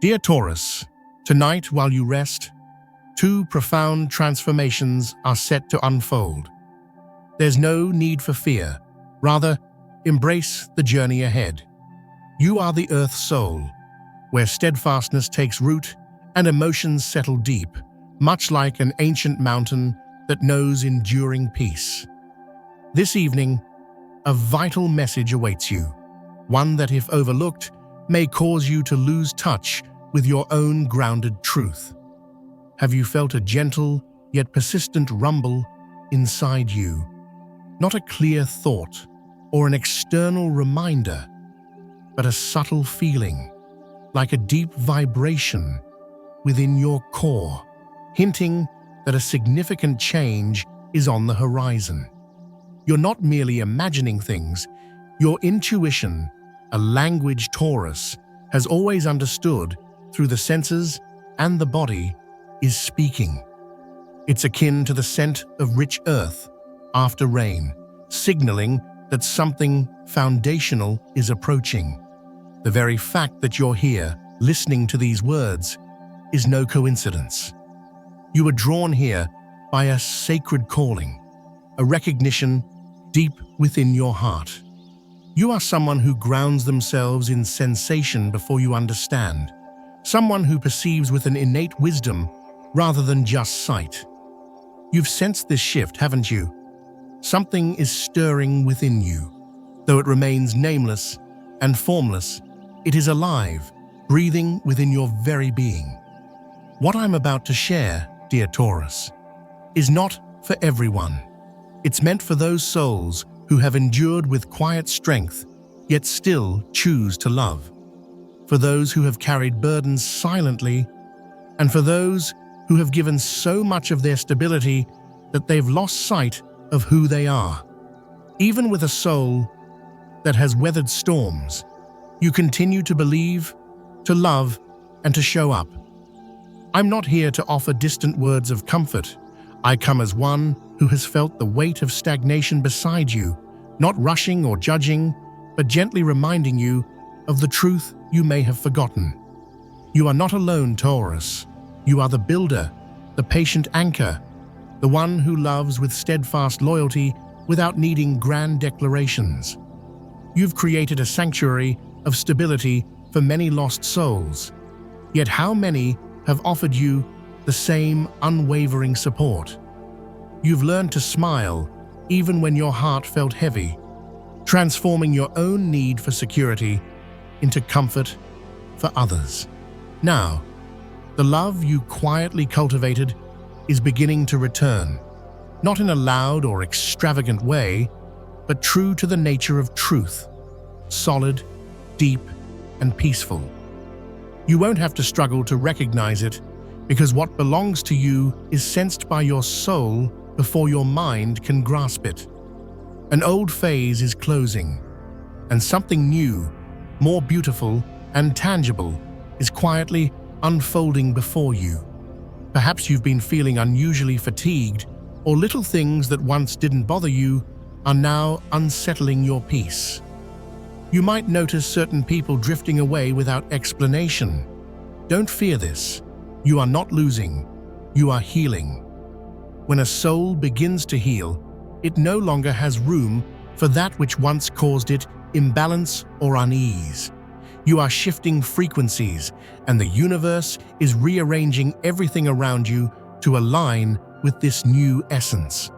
Dear Taurus, tonight while you rest, two profound transformations are set to unfold. There's no need for fear. Rather, embrace the journey ahead. You are the Earth soul, where steadfastness takes root and emotions settle deep, much like an ancient mountain that knows enduring peace. This evening, a vital message awaits you, one that, if overlooked, may cause you to lose touch with your own grounded truth. Have you felt a gentle yet persistent rumble inside you? Not a clear thought or an external reminder, but a subtle feeling, like a deep vibration within your core, hinting that a significant change is on the horizon. You're not merely imagining things. Your intuition, a language Taurus has always understood through the senses and the body, is speaking. It's akin to the scent of rich earth after rain, signaling that something foundational is approaching. The very fact that you're here, listening to these words, is no coincidence. You were drawn here by a sacred calling, a recognition deep within your heart. You are someone who grounds themselves in sensation before you understand, someone who perceives with an innate wisdom rather than just sight. You've sensed this shift, haven't you? Something is stirring within you. Though it remains nameless and formless, it is alive, breathing within your very being. What I'm about to share, dear Taurus, is not for everyone. It's meant for those souls who have endured with quiet strength, yet still choose to love. For those who have carried burdens silently, and for those who have given so much of their stability that they've lost sight of who they are. Even with a soul that has weathered storms, you continue to believe, to love, and to show up. I'm not here to offer distant words of comfort. I come as one who has felt the weight of stagnation beside you, not rushing or judging, but gently reminding you of the truth you may have forgotten. You are not alone, Taurus. You are the builder, the patient anchor, the one who loves with steadfast loyalty without needing grand declarations. You've created a sanctuary of stability for many lost souls. Yet how many have offered you the same unwavering support? You've learned to smile even when your heart felt heavy, transforming your own need for security into comfort for others. Now, the love you quietly cultivated is beginning to return, not in a loud or extravagant way, but true to the nature of truth, solid, deep, and peaceful. You won't have to struggle to recognize it, because what belongs to you is sensed by your soul before your mind can grasp it. An old phase is closing, and something new, more beautiful and tangible, is quietly unfolding before you. Perhaps you've been feeling unusually fatigued, or little things that once didn't bother you are now unsettling your peace. You might notice certain people drifting away without explanation. Don't fear this. You are not losing. You are healing. When a soul begins to heal, it no longer has room for that which once caused it imbalance or unease. You are shifting frequencies, and the universe is rearranging everything around you to align with this new essence.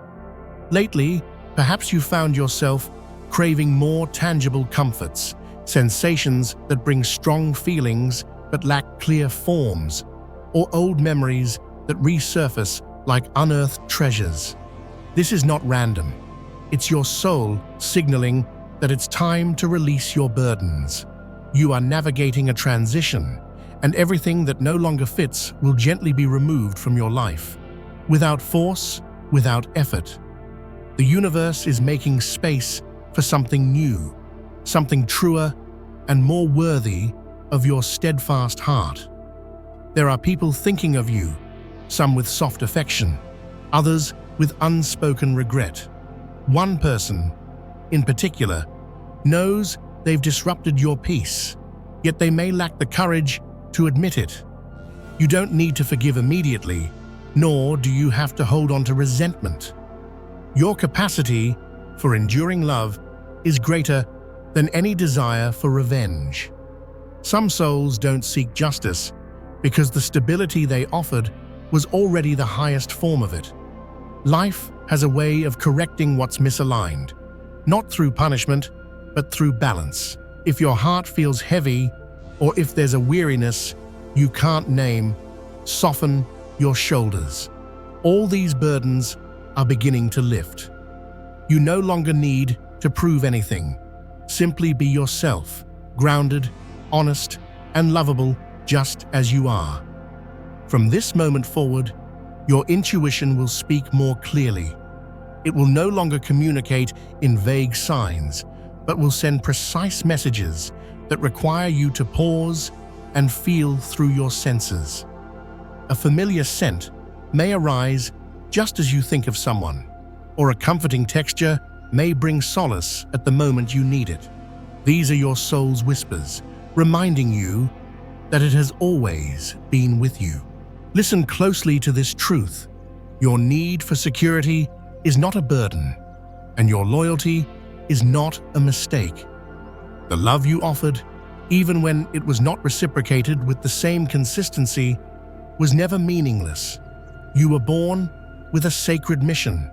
Lately, perhaps you found yourself craving more tangible comforts, sensations that bring strong feelings but lack clear forms, or old memories that resurface like unearthed treasures. This is not random. It's your soul signaling that it's time to release your burdens. You are navigating a transition, and everything that no longer fits will gently be removed from your life. Without force, without effort. The universe is making space for something new, something truer and more worthy of your steadfast heart. There are people thinking of you, some with soft affection, others with unspoken regret. One person, in particular, knows they've disrupted your peace, yet they may lack the courage to admit it. You don't need to forgive immediately, nor do you have to hold on to resentment. Your capacity for enduring love is greater than any desire for revenge. Some souls don't seek justice because the stability they offered was already the highest form of it. Life has a way of correcting what's misaligned, not through punishment, but through balance. If your heart feels heavy, or if there's a weariness you can't name, soften your shoulders. All these burdens are beginning to lift. You no longer need to prove anything. Simply be yourself, grounded, honest, and lovable just as you are. From this moment forward, your intuition will speak more clearly. It will no longer communicate in vague signs, but will send precise messages that require you to pause and feel through your senses. A familiar scent may arise just as you think of someone, or a comforting texture may bring solace at the moment you need it. These are your soul's whispers, reminding you that it has always been with you. Listen closely to this truth. Your need for security is not a burden, and your loyalty is not a mistake. The love you offered, even when it was not reciprocated with the same consistency, was never meaningless. You were born with a sacred mission: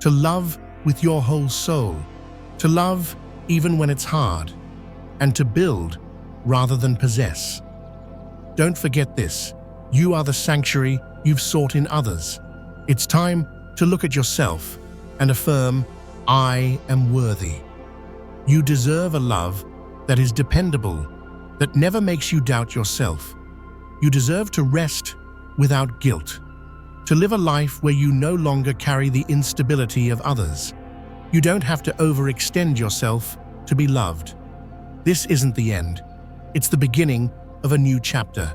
to love with your whole soul, to love even when it's hard, and to build rather than possess. Don't forget this. You are the sanctuary you've sought in others. It's time to look at yourself and affirm, I am worthy. You deserve a love that is dependable, that never makes you doubt yourself. You deserve to rest without guilt, to live a life where you no longer carry the instability of others. You don't have to overextend yourself to be loved. This isn't the end. It's the beginning of a new chapter.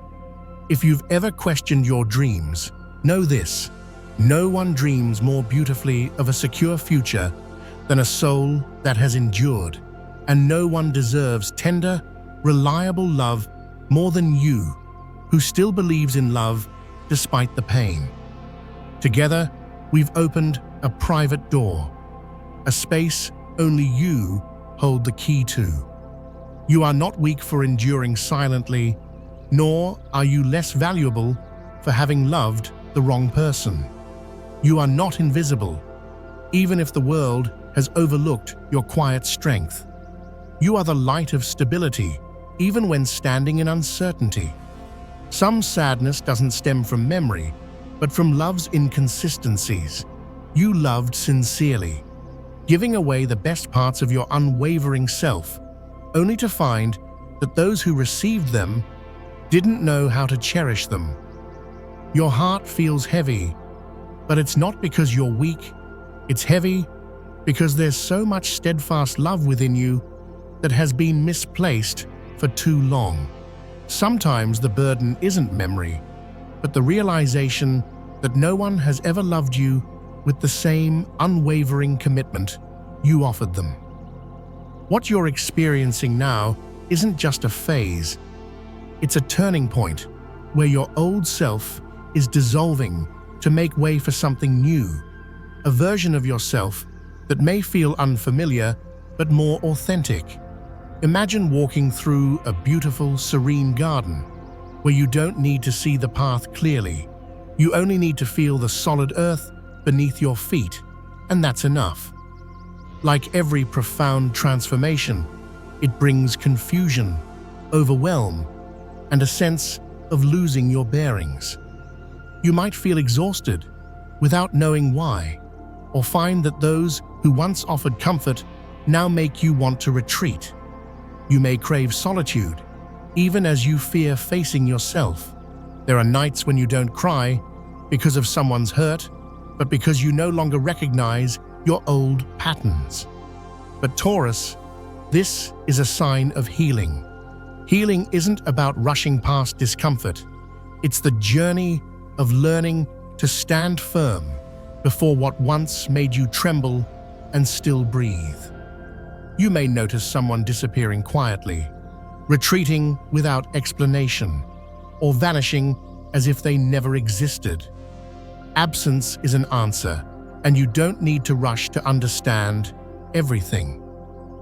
If you've ever questioned your dreams, know this: no one dreams more beautifully of a secure future than a soul that has endured, and no one deserves tender, reliable love more than you, who still believes in love despite the pain. Together, we've opened a private door, a space only you hold the key to. You are not weak for enduring silently, nor are you less valuable for having loved the wrong person. You are not invisible, even if the world has overlooked your quiet strength. You are the light of stability, even when standing in uncertainty. Some sadness doesn't stem from memory, but from love's inconsistencies. You loved sincerely, giving away the best parts of your unwavering self, only to find that those who received them didn't know how to cherish them. Your heart feels heavy, but it's not because you're weak. It's heavy because there's so much steadfast love within you that has been misplaced for too long. Sometimes the burden isn't memory, but the realization that no one has ever loved you with the same unwavering commitment you offered them. What you're experiencing now isn't just a phase. It's a turning point where your old self is dissolving to make way for something new, a version of yourself that may feel unfamiliar but more authentic. Imagine walking through a beautiful, serene garden where you don't need to see the path clearly. You only need to feel the solid earth beneath your feet, and that's enough. Like every profound transformation, it brings confusion, overwhelm, and a sense of losing your bearings. You might feel exhausted without knowing why, or find that those who once offered comfort now make you want to retreat. You may crave solitude, even as you fear facing yourself. There are nights when you don't cry because of someone's hurt, but because you no longer recognize your old patterns. But Taurus, this is a sign of healing. Healing isn't about rushing past discomfort. It's the journey of learning to stand firm before what once made you tremble and still breathe. You may notice someone disappearing quietly, retreating without explanation, or vanishing as if they never existed. Absence is an answer, and you don't need to rush to understand everything.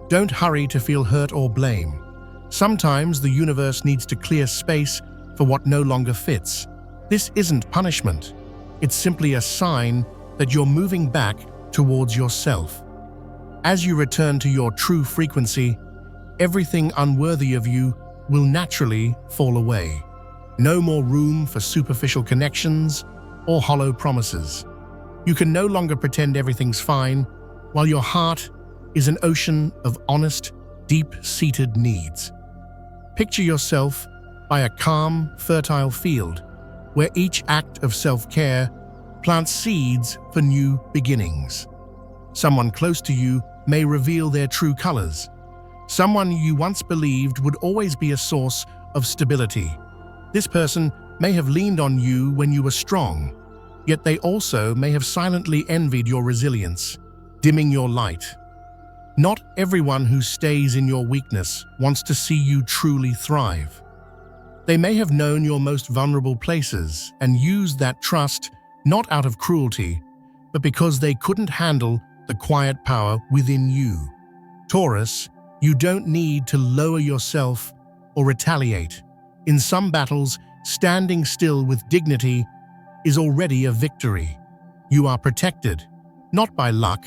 Don't hurry to feel hurt or blame. Sometimes the universe needs to clear space for what no longer fits. This isn't punishment. It's simply a sign that you're moving back towards yourself. As you return to your true frequency, everything unworthy of you will naturally fall away. No more room for superficial connections or hollow promises. You can no longer pretend everything's fine, while your heart is an ocean of honest, deep-seated needs. Picture yourself by a calm, fertile field, where each act of self-care plants seeds for new beginnings. Someone close to you may reveal their true colors. Someone you once believed would always be a source of stability. This person may have leaned on you when you were strong, yet they also may have silently envied your resilience, dimming your light. Not everyone who stays in your weakness wants to see you truly thrive. They may have known your most vulnerable places and used that trust not out of cruelty, but because they couldn't handle the quiet power within you. Taurus, you don't need to lower yourself or retaliate. In some battles, standing still with dignity is already a victory. You are protected, not by luck,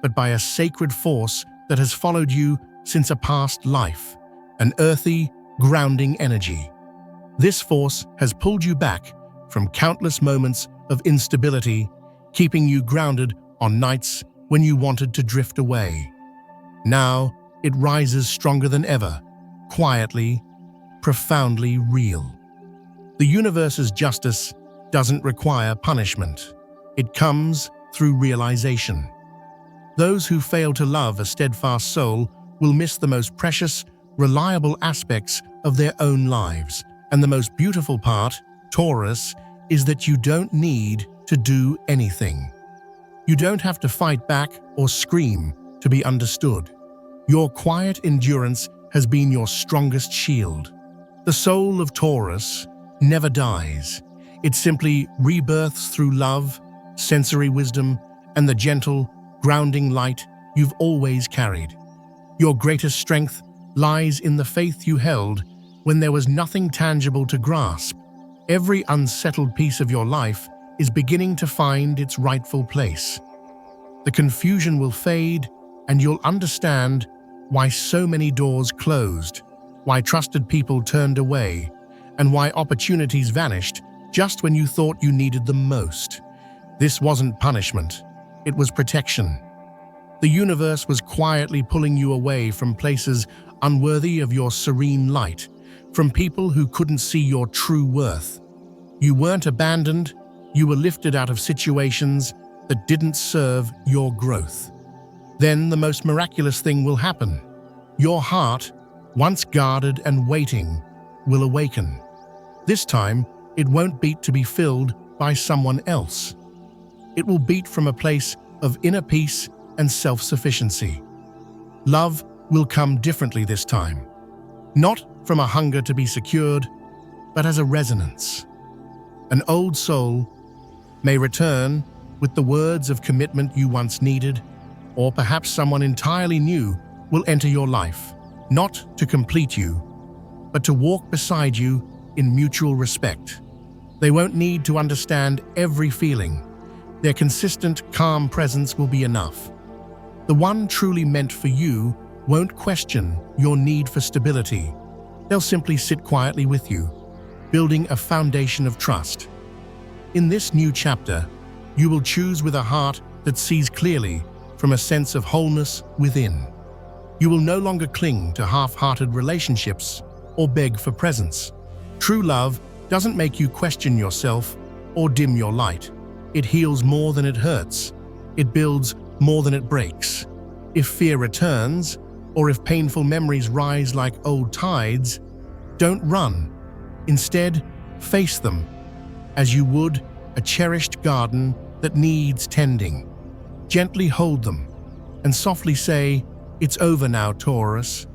but by a sacred force that has followed you since a past life, an earthy, grounding energy. This force has pulled you back from countless moments of instability, keeping you grounded on nights when you wanted to drift away. Now, it rises stronger than ever, quietly, profoundly real. The universe's justice doesn't require punishment. It comes through realization. Those who fail to love a steadfast soul will miss the most precious, reliable aspects of their own lives. And the most beautiful part, Taurus, is that you don't need to do anything. You don't have to fight back or scream to be understood. Your quiet endurance has been your strongest shield. The soul of Taurus never dies. It simply rebirths through love, sensory wisdom, and the gentle, grounding light you've always carried. Your greatest strength lies in the faith you held when there was nothing tangible to grasp. Every unsettled piece of your life is beginning to find its rightful place. The confusion will fade, and you'll understand why so many doors closed, why trusted people turned away, and why opportunities vanished just when you thought you needed them most. This wasn't punishment, it was protection. The universe was quietly pulling you away from places unworthy of your serene light, from people who couldn't see your true worth. You weren't abandoned, you were lifted out of situations that didn't serve your growth. Then the most miraculous thing will happen. Your heart, once guarded and waiting, will awaken. This time, it won't beat to be filled by someone else. It will beat from a place of inner peace and self-sufficiency. Love will come differently this time, not from a hunger to be secured, but as a resonance. An old soul may return with the words of commitment you once needed, or perhaps someone entirely new will enter your life, not to complete you, but to walk beside you in mutual respect. They won't need to understand every feeling. Their consistent, calm presence will be enough. The one truly meant for you won't question your need for stability. They'll simply sit quietly with you, building a foundation of trust. In this new chapter, you will choose with a heart that sees clearly from a sense of wholeness within. You will no longer cling to half-hearted relationships or beg for presence. True love doesn't make you question yourself or dim your light. It heals more than it hurts. It builds more than it breaks. If fear returns, or if painful memories rise like old tides, don't run. Instead, face them as you would a cherished garden that needs tending. Gently hold them and softly say, "It's over now, Taurus.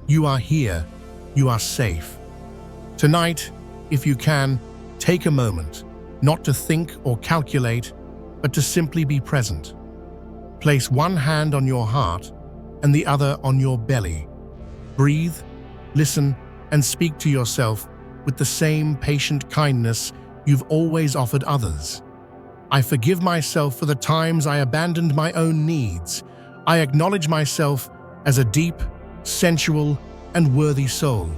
You are here. You are safe." Tonight, If you can, take a moment, not to think or calculate, but to simply be present. Place one hand on your heart and the other on your belly. Breathe, listen, and speak to yourself with the same patient kindness you've always offered others. I forgive myself for the times I abandoned my own needs. I acknowledge myself as a deep, sensual, and worthy soul.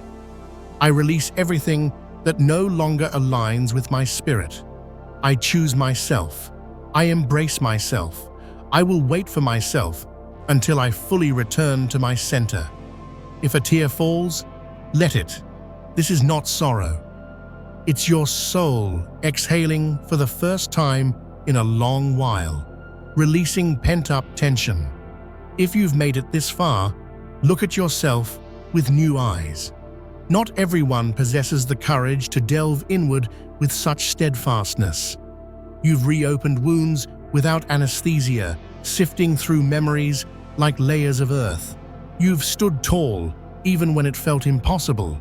I release everything that no longer aligns with my spirit. I choose myself. I embrace myself. I will wait for myself until I fully return to my center. If a tear falls, let it. This is not sorrow. It's your soul exhaling for the first time in a long while, releasing pent-up tension. If you've made it this far, look at yourself with new eyes. Not everyone possesses the courage to delve inward with such steadfastness. You've reopened wounds without anesthesia, sifting through memories like layers of earth. You've stood tall, even when it felt impossible.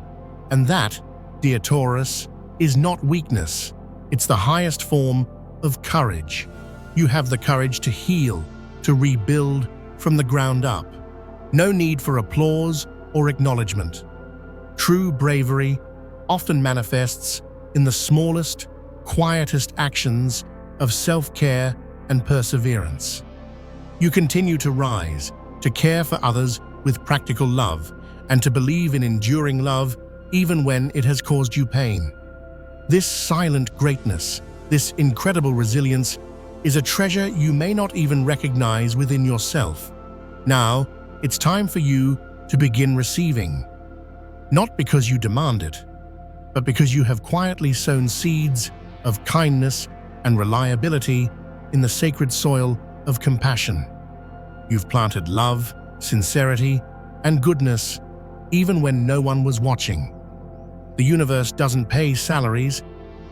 And that, dear Taurus, is not weakness. It's the highest form of courage. You have the courage to heal, to rebuild from the ground up. No need for applause or acknowledgement. True bravery often manifests in the smallest, quietest actions of self-care and perseverance. You continue to rise, to care for others with practical love, and to believe in enduring love even when it has caused you pain. This silent greatness, this incredible resilience, is a treasure you may not even recognize within yourself. Now, it's time for you to begin receiving. Not because you demand it, but because you have quietly sown seeds of kindness and reliability in the sacred soil of compassion. You've planted love, sincerity, and goodness even when no one was watching. The universe doesn't pay salaries,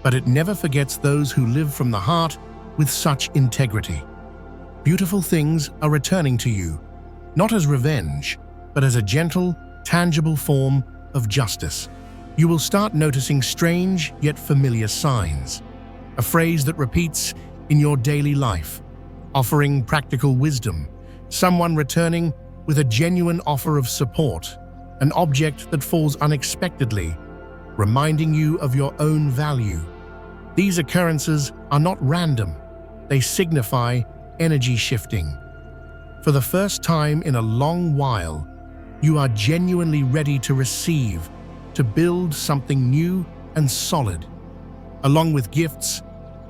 but it never forgets those who live from the heart with such integrity. Beautiful things are returning to you, not as revenge, but as a gentle, tangible form of justice. You will start noticing strange yet familiar signs, a phrase that repeats in your daily life, offering practical wisdom, someone returning with a genuine offer of support, an object that falls unexpectedly, reminding you of your own value. These occurrences are not random, they signify energy shifting. For the first time in a long while, you are genuinely ready to receive, to build something new and solid. Along with gifts,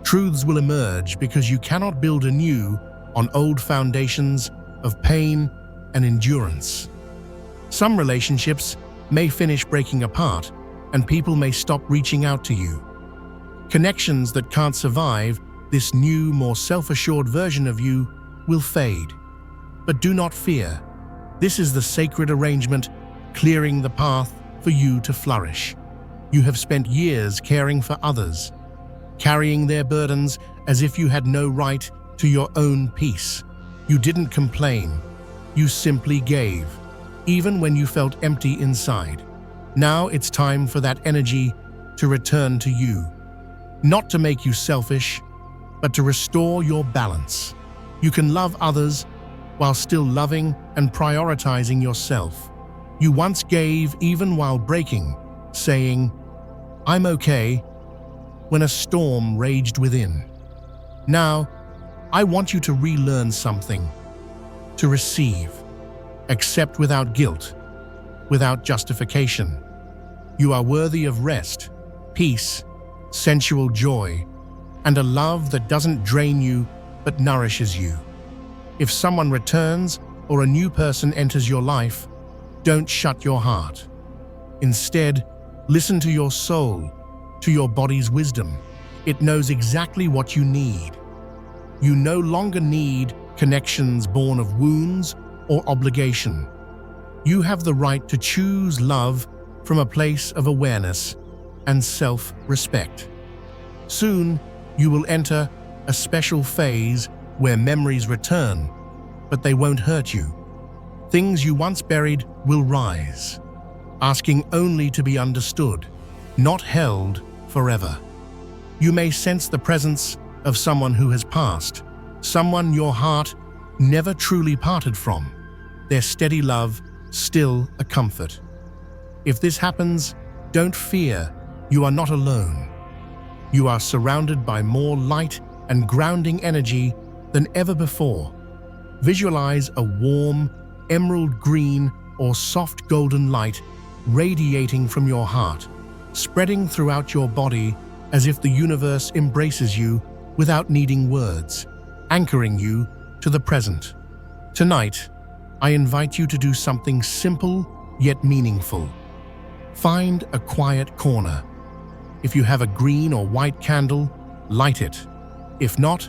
truths will emerge because you cannot build anew on old foundations of pain and endurance. Some relationships may finish breaking apart, and people may stop reaching out to you. Connections that can't survive this new, more self-assured version of you will fade. But do not fear. This is the sacred arrangement clearing the path for you to flourish. You have spent years caring for others, carrying their burdens as if you had no right to your own peace. You didn't complain. You simply gave, even when you felt empty inside. Now it's time for that energy to return to you. Not to make you selfish, but to restore your balance. You can love others while still loving and prioritizing yourself. You once gave even while breaking, saying, "I'm okay," when a storm raged within. Now, I want you to relearn something, to receive, accept without guilt, without justification. You are worthy of rest, peace, sensual joy, and a love that doesn't drain you but nourishes you. If someone returns or a new person enters your life, don't shut your heart. Instead, listen to your soul, to your body's wisdom. It knows exactly what you need. You no longer need connections born of wounds or obligation. You have the right to choose love from a place of awareness and self-respect. Soon, you will enter a special phase where memories return, but they won't hurt you. Things you once buried will rise, asking only to be understood, not held forever. You may sense the presence of someone who has passed, someone your heart never truly parted from, their steady love still a comfort. If this happens, don't fear, you are not alone. You are surrounded by more light and grounding energy than ever before. Visualize a warm, emerald green or soft golden light radiating from your heart, spreading throughout your body as if the universe embraces you without needing words, anchoring you to the present. Tonight, I invite you to do something simple yet meaningful. Find a quiet corner. If you have a green or white candle, light it. If not,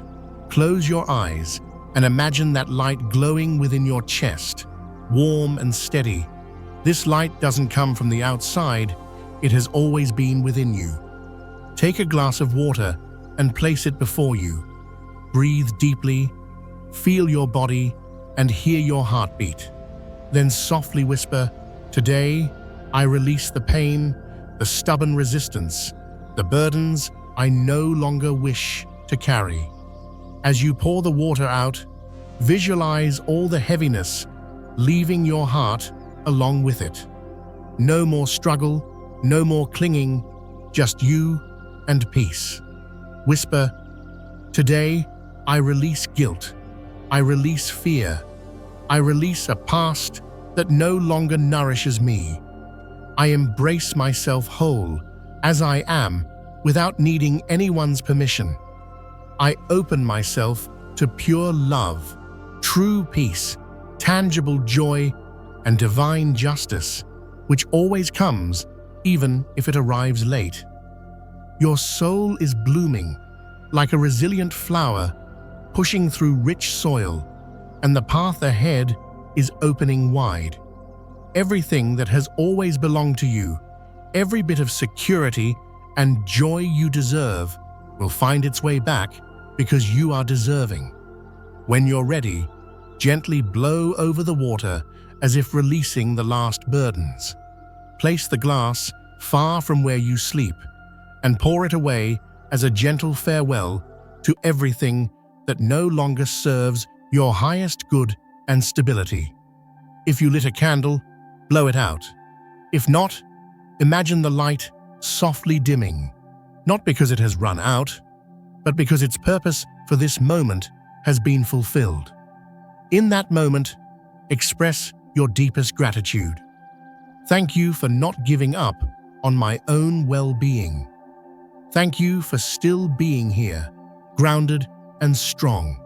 close your eyes and imagine that light glowing within your chest, warm and steady. This light doesn't come from the outside, it has always been within you. Take a glass of water and place it before you. Breathe deeply, feel your body, and hear your heartbeat. Then softly whisper, "Today, I release the pain, the stubborn resistance, the burdens I no longer wish to carry." As you pour the water out, visualize all the heaviness leaving your heart along with it. No more struggle, no more clinging, just you and peace. Whisper, "Today, I release guilt. I release fear. I release a past that no longer nourishes me. I embrace myself whole, as I am, without needing anyone's permission. I open myself to pure love, true peace, tangible joy, and divine justice, which always comes, even if it arrives late. Your soul is blooming, like a resilient flower, pushing through rich soil, and the path ahead is opening wide. Everything that has always belonged to you, every bit of security and joy you deserve, will find its way back because you are deserving. When you're ready, gently blow over the water as if releasing the last burdens. Place the glass far from where you sleep and pour it away as a gentle farewell to everything that no longer serves your highest good and stability. If you lit a candle, blow it out. If not, imagine the light softly dimming, not because it has run out, but because its purpose for this moment has been fulfilled. In that moment, express your deepest gratitude. Thank you for not giving up on my own well-being. Thank you for still being here, grounded and strong.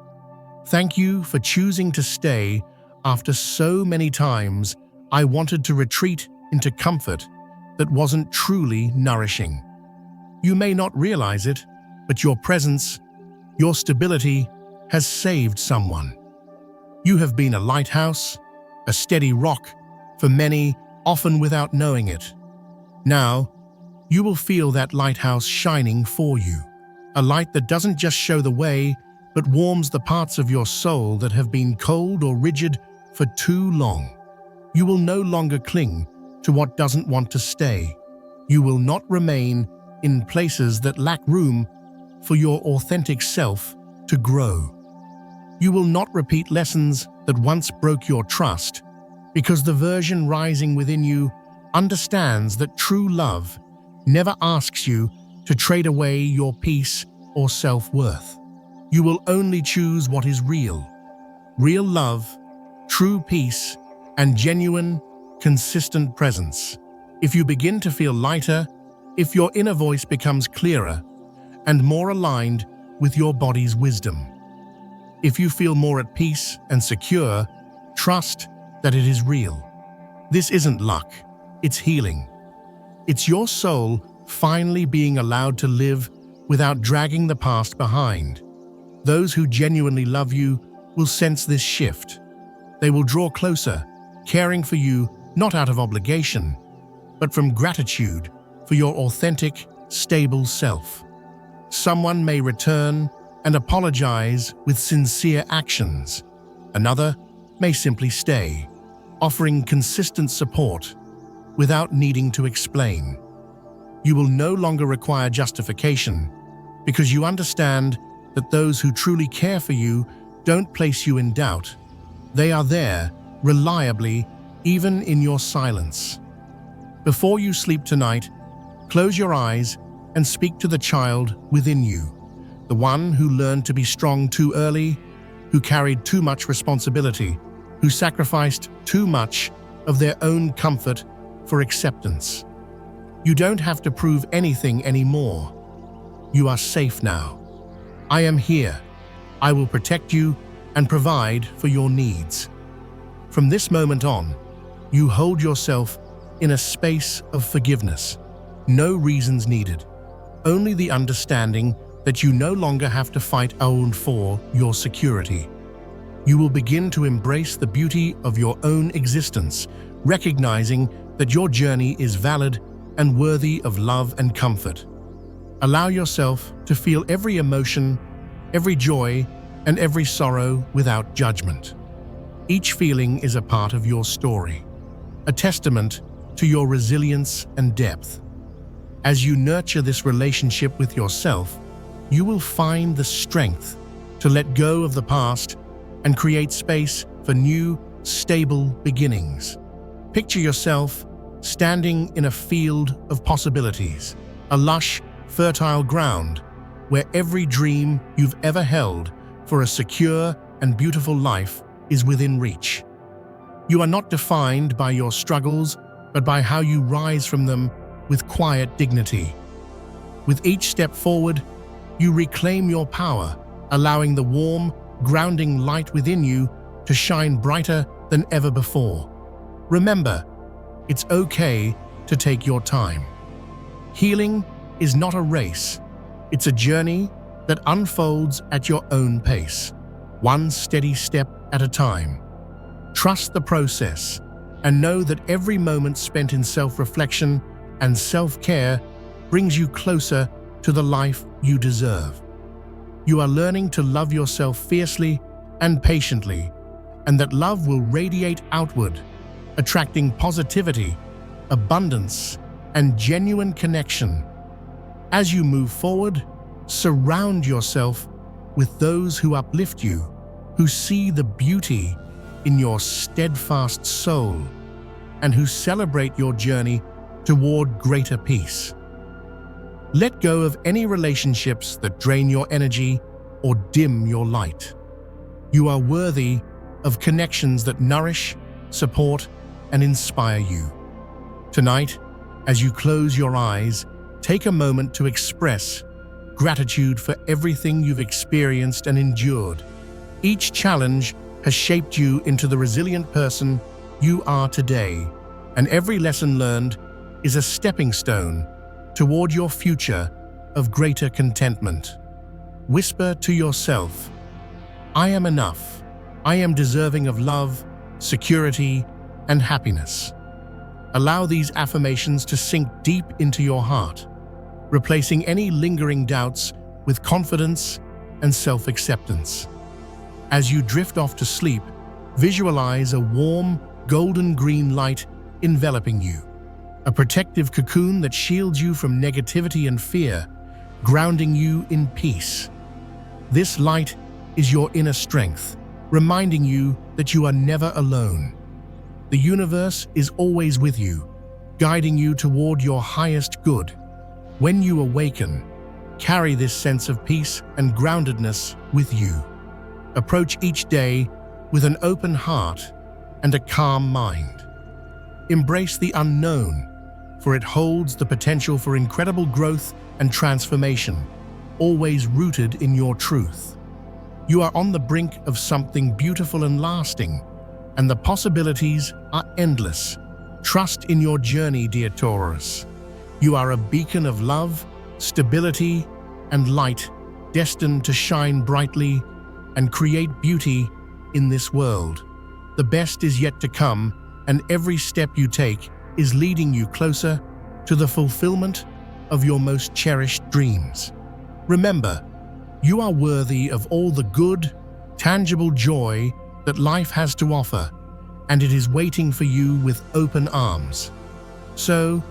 Thank you for choosing to stay after so many times I wanted to retreat into comfort that wasn't truly nourishing. You may not realize it, but your presence, your stability, has saved someone. You have been a lighthouse, a steady rock, for many, often without knowing it. Now, you will feel that lighthouse shining for you, a light that doesn't just show the way, but warms the parts of your soul that have been cold or rigid for too long. You will no longer cling to what doesn't want to stay. You will not remain in places that lack room for your authentic self to grow. You will not repeat lessons that once broke your trust, because the version rising within you understands that true love never asks you to trade away your peace or self-worth. You will only choose what is real. Real love, true peace, and genuine, consistent presence. If you begin to feel lighter, if your inner voice becomes clearer and more aligned with your body's wisdom, if you feel more at peace and secure, trust that it is real. This isn't luck, it's healing. It's your soul finally being allowed to live without dragging the past behind. Those who genuinely love you will sense this shift. They will draw closer, caring for you not out of obligation, but from gratitude for your authentic, stable self. Someone may return and apologize with sincere actions. Another may simply stay, offering consistent support without needing to explain. You will no longer require justification because you understand that those who truly care for you don't place you in doubt. They are there, reliably, even in your silence. Before you sleep tonight, close your eyes and speak to the child within you, the one who learned to be strong too early, who carried too much responsibility, who sacrificed too much of their own comfort for acceptance. You don't have to prove anything anymore. You are safe now. I am here. I will protect you and provide for your needs. From this moment on, you hold yourself in a space of forgiveness. No reasons needed, only the understanding that you no longer have to fight alone for your security. You will begin to embrace the beauty of your own existence, recognizing that your journey is valid and worthy of love and comfort. Allow yourself to feel every emotion, every joy, and every sorrow without judgment. Each feeling is a part of your story, a testament to your resilience and depth. As you nurture this relationship with yourself, you will find the strength to let go of the past and create space for new, stable beginnings. Picture yourself standing in a field of possibilities, a lush, fertile ground where every dream you've ever held for a secure and beautiful life is within reach. You are not defined by your struggles, but by how you rise from them with quiet dignity. With each step forward, you reclaim your power, allowing the warm, grounding light within you to shine brighter than ever before. Remember, it's okay to take your time. Healing is not a race. It's a journey that unfolds at your own pace, one steady step at a time. Trust the process and know that every moment spent in self-reflection and self-care brings you closer to the life you deserve. You are learning to love yourself fiercely and patiently, and that love will radiate outward, attracting positivity, abundance, and genuine connection. As you move forward, surround yourself with those who uplift you, who see the beauty in your steadfast soul, and who celebrate your journey toward greater peace. Let go of any relationships that drain your energy or dim your light. You are worthy of connections that nourish, support, and inspire you. Tonight, as you close your eyes, take a moment to express gratitude for everything you've experienced and endured. Each challenge has shaped you into the resilient person you are today, and every lesson learned is a stepping stone toward your future of greater contentment. Whisper to yourself, I am enough. I am deserving of love, security, and happiness. Allow these affirmations to sink deep into your heart, replacing any lingering doubts with confidence and self-acceptance. As you drift off to sleep, visualize a warm, golden green light enveloping you, a protective cocoon that shields you from negativity and fear, grounding you in peace. This light is your inner strength, reminding you that you are never alone. The universe is always with you, guiding you toward your highest good. When you awaken, carry this sense of peace and groundedness with you. Approach each day with an open heart and a calm mind. Embrace the unknown, for it holds the potential for incredible growth and transformation, always rooted in your truth. You are on the brink of something beautiful and lasting, and the possibilities are endless. Trust in your journey, dear Taurus. You are a beacon of love, stability, and light, destined to shine brightly and create beauty in this world. The best is yet to come, and every step you take is leading you closer to the fulfillment of your most cherished dreams. Remember, you are worthy of all the good, tangible joy that life has to offer, and it is waiting for you with open arms. So,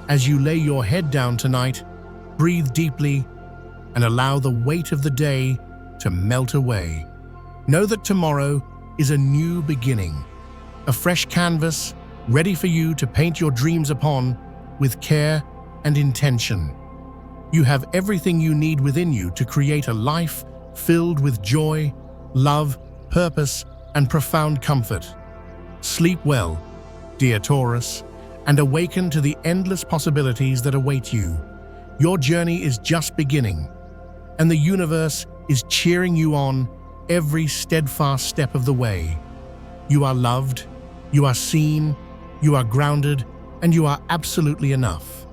As you lay your head down tonight, breathe deeply and allow the weight of the day to melt away. Know that tomorrow is a new beginning, a fresh canvas ready for you to paint your dreams upon with care and intention. You have everything you need within you to create a life filled with joy, love, purpose, and profound comfort. Sleep well, dear Taurus, and awaken to the endless possibilities that await you. Your journey is just beginning, and the universe is cheering you on every steadfast step of the way. You are loved, you are seen, you are grounded, and you are absolutely enough.